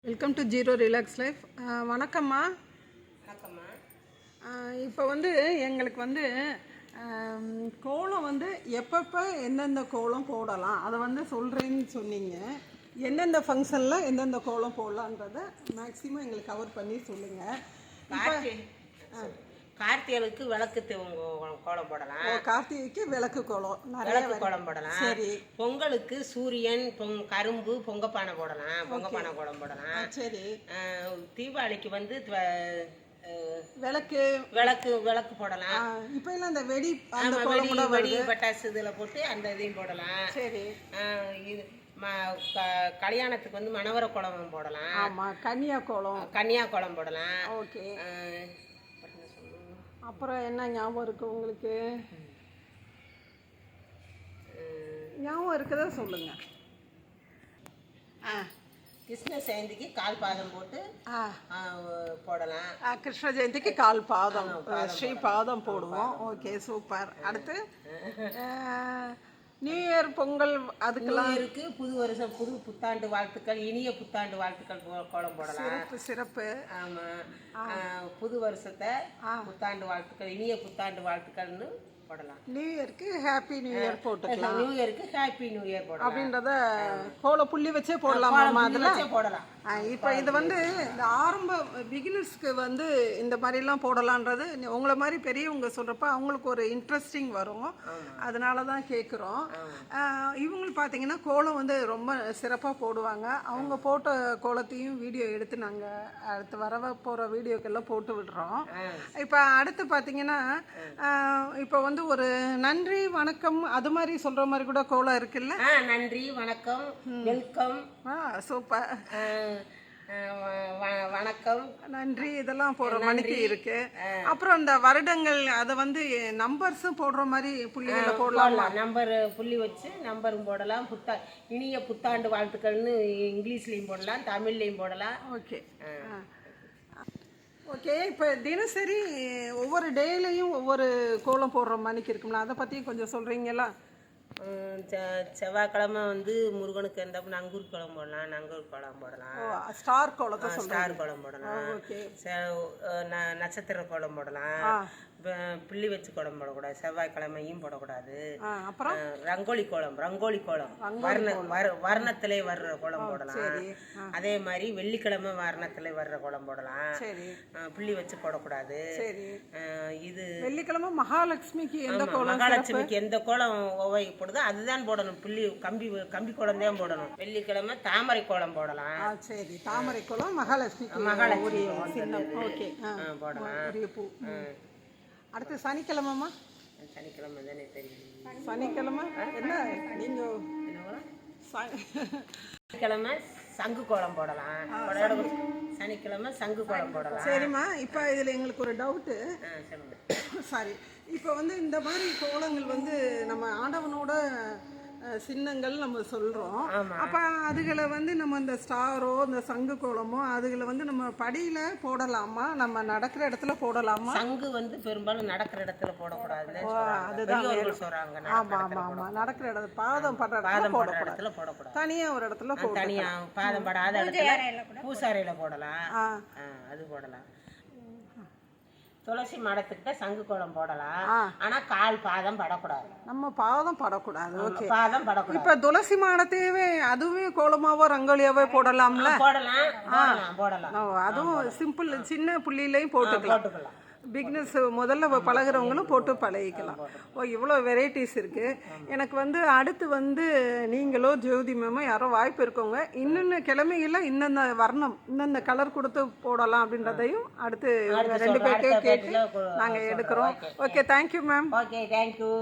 Welcome to zero relax life. வணக்கம்மா. வணக்கம்மா. இப்போ எங்களுக்கு கோலம் எப்பப்போ எந்தெந்த கோலம் போடலாம் அதை சொல்கிறேன்னு சொன்னீங்க. எந்தெந்த ஃபங்க்ஷனில் எந்தெந்த கோலம் போடலான்றதை மேக்ஸிமம் எங்களுக்கு கவர் பண்ணி சொல்லுங்கள். கார்த்திகளுக்கு விளக்கு கோலம் போடலாம். கார்த்திகைக்கு விளக்கு கோலம், விளக்கு கோலம் போடலாம். சரி. பொங்கலுக்கு சூரியன் கரும்பு பொங்கப்பானை போடலாம், பொங்கப்பானை கோலம் போடலாம். சரி. தீபாவளிக்கு விளக்கு விளக்கு விளக்கு போடலாம். இப்போ எல்லாம் அந்த வெடி வெடி பட்டாசு இதில் போட்டு அந்த இதையும் போடலாம். சரி. இது கல்யாணத்துக்கு மணவர கோலம் போடலாம். ஆமாம், கன்னியா கோலம் போடலாம். ஓகே. அப்புறம் என்ன ஞாபகம் இருக்கு உங்களுக்கு? ஞாபகம் இருக்குதா சொல்லுங்க. கிருஷ்ண ஜெயந்திக்கு கால் பாதம் போட்டு போடலாம். கிருஷ்ண ஜெயந்திக்கு கால் பாதம், ஸ்ரீ பாதம் போடுவோம். Okay, super. அடுத்து நியூ இயர் பொங்கல், அதுக்கெல்லாம் இருக்கு. புது வருஷம், புது புத்தாண்டு வாழ்த்துக்கள், இனிய புத்தாண்டு வாழ்த்துக்கள் கோலம் போடலாம். சிறப்பு. ஆமா, புது வருஷத்தை புத்தாண்டு வாழ்த்துக்கள், இனிய புத்தாண்டு வாழ்த்துக்கள்னு போடலாம். நியூ இயருக்கு ஹாப்பி நியூ இயர் போட்டுக்கலாம். நியூ இயருக்கு ஹாப்பி நியூ இயர் போடலாம் அப்படின்றத கோல புள்ளி வச்சே போடலாமா? அதில் போடலாம். இப்போ இது இந்த ஆரம்ப பிகினர்ஸ்க்கு இந்த மாதிரிலாம் போடலான்றது உங்களை மாதிரி பெரியவங்க சொல்கிறப்ப அவங்களுக்கு ஒரு இன்ட்ரெஸ்டிங் வரும். அதனால தான் கேட்குறோம். இவங்களுக்கு பார்த்தீங்கன்னா கோலம் ரொம்ப சிறப்பாக போடுவாங்க. அவங்க போட்ட கோலத்தையும் வீடியோ எடுத்து நாங்கள் அடுத்து வர போகிற வீடியோக்கெல்லாம் போட்டு விடுறோம். இப்போ அடுத்து பார்த்தீங்கன்னா இப்போ ஒரு நன்றி வணக்கம் அது மாதிரி சொல்கிற மாதிரி கூட கோலம் இருக்குல்ல? நன்றி வணக்கம், வெல்கம், சூப்பர், வணக்கம், நன்றி இதெல்லாம் போடுற மணிக்கு இருக்கு. அப்புறம் இந்த வருடங்கள் அதை நம்பர்ஸும் போடுற மாதிரி புள்ளிகளை போடலாம். நம்பர் புள்ளி வச்சு நம்பரும் போடலாம். இனிய புத்தாண்டு வாழ்த்துக்கள்னு இங்கிலீஷ்லேயும் போடலாம், தமிழ்லேயும் போடலாம். ஓகே. ஓகே. இப்போ தினசரி ஒவ்வொரு டேலையும் ஒவ்வொரு கோலம் போடுற மணிக்கு இருக்கும்ல, அதை பற்றி கொஞ்சம் சொல்கிறீங்களா? செவ்வாய்க்கிழமை முருகனுக்கு இருந்தால் நங்கூர் கோலம் போடலாம், நங்கூர் கோலம் போடலாம். ஸ்டார் கோலத்தை ஸ்டார் கோலம் போடலாம். நட்சத்திர கோலம் போடலாம். பிள்ளி வச்சு கோலம் போடக்கூடாது, செவ்வாய்க்கிழமையும் போடக்கூடாது. அப்புறம் ரங்கோலி கோலம் வர்ணத்திலே வர்ற கோலம் போடலாம். அதே மாதிரி வெள்ளிக்கிழமை வர்ணத்திலே வர்ற கோலம் போடலாம். பிள்ளி வச்சு போடக்கூடாது. இது வெள்ளிக்கிழமை மகாலட்சுமிக்கு எந்த கோலம் ஓவை போடுதோ அதுதான் போடணும். பிள்ளி கம்பி கோலம் தான் போடணும். வெள்ளிக்கிழமை தாமரை கோலம் போடலாம். சரி, தாமரை கோலம் மகாலட்சுமி போடலாம். அடுத்து சனிக்கிழமைமா? சனிக்கிழமை தானே தெரியும். சனிக்கிழமை என்ன நீங்க சனிக்கிழமை சங்கு கோலம் போடலாம். சனிக்கிழமை சங்கு கோலம் போடலாம். சரிம்மா. இப்போ இதில் எங்களுக்கு ஒரு டவுட்டு. சாரி. இப்போ இந்த மாதிரி கோலங்கள் நம்ம ஆண்டவனோட சின்னங்கள் நம்ம சொல்கிறோம். அப்போ அதுகளை நம்ம இந்த ஸ்டாரோ இந்த சங்கு கோலமோ அதுகளை நம்ம படியில் போடலாமா? நம்ம நடக்கிற இடத்துல போடலாமா? சங்கு பெரும்பாலும் நடக்கிற இடத்துல போடக்கூடாது. அதுதான் சொல்கிறாங்க. ஆமாம் ஆமாம் ஆமாம், நடக்கிற இடத்துல பாதம் படுற இடத்துல போடக்கூடாது. தனியாக ஒரு இடத்துல தனியாக பாதம் படாத இடத்துல பூசாரையில் போடலாம். அது போடலாம். துளசி மாடத்துக்கிட்ட சங்கு கோலம் போடலாம். ஆனா கால் பாதம் படக்கூடாது. நம்ம பாதம் படக்கூடாது. ஓகே, பாதம் படக்கூடாது. இப்ப துளசி மாடத்தையே அதுவே கோலமாவோ ரங்கோலியாவோ போடலாம்ல? போடலாம். அதுவும் சிம்பிள் சின்ன புள்ளியிலையும் போட்டுக்கலாம். பிக்னஸ் முதல்ல பழகிறவங்களும் போட்டு பழகிக்கலாம். இவ்வளோ வெரைட்டிஸ் இருக்குது. எனக்கு அடுத்து நீங்களோ ஜோதி மேமோ யாரோ வாய்ப்பு இருக்கவங்க இன்னொன்று கிழமைகளில் இந்தந்த வர்ணம் இந்தந்த கலர் கொடுத்து போடலாம் அப்படின்றதையும் அடுத்து 2 பேருக்கே கேட்டு நாங்கள் எடுக்கிறோம். Okay, thank you ma'am. Okay, thank you.